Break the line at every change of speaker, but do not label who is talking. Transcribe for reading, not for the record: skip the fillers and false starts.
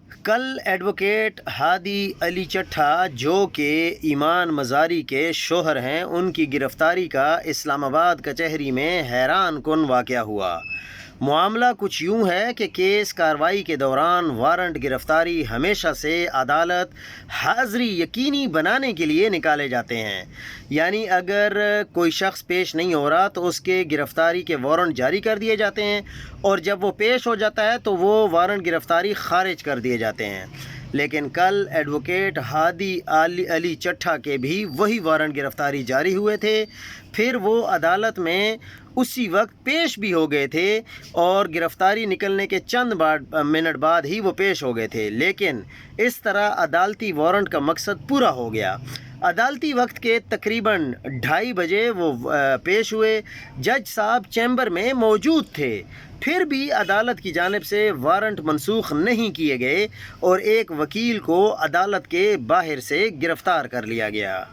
کل ایڈوکیٹ ہادی علی چٹھا جو کہ ایمان مزاری کے شوہر ہیں، ان کی گرفتاری کا اسلام آباد کچہری میں حیران کن واقعہ ہوا۔ معاملہ کچھ یوں ہے کہ کیس کارروائی کے دوران وارنٹ گرفتاری ہمیشہ سے عدالت حاضری یقینی بنانے کے لیے نکالے جاتے ہیں، یعنی اگر کوئی شخص پیش نہیں ہو رہا تو اس کے گرفتاری کے وارنٹ جاری کر دیے جاتے ہیں، اور جب وہ پیش ہو جاتا ہے تو وہ وارنٹ گرفتاری خارج کر دیے جاتے ہیں۔ لیکن کل ایڈوکیٹ ہادی علی چٹھا کے بھی وہی وارنٹ گرفتاری جاری ہوئے تھے، پھر وہ عدالت میں اسی وقت پیش بھی ہو گئے تھے اور گرفتاری نکلنے کے چند منٹ بعد ہی وہ پیش ہو گئے تھے، لیکن اس طرح عدالتی وارنٹ کا مقصد پورا ہو گیا۔ عدالتی وقت کے تقریباً 2:30 بجے وہ پیش ہوئے۔ جج صاحب چیمبر میں موجود تھے، پھر بھی عدالت کی جانب سے وارنٹ منسوخ نہیں کیے گئے اور ایک وکیل کو عدالت کے باہر سے گرفتار کر لیا گیا۔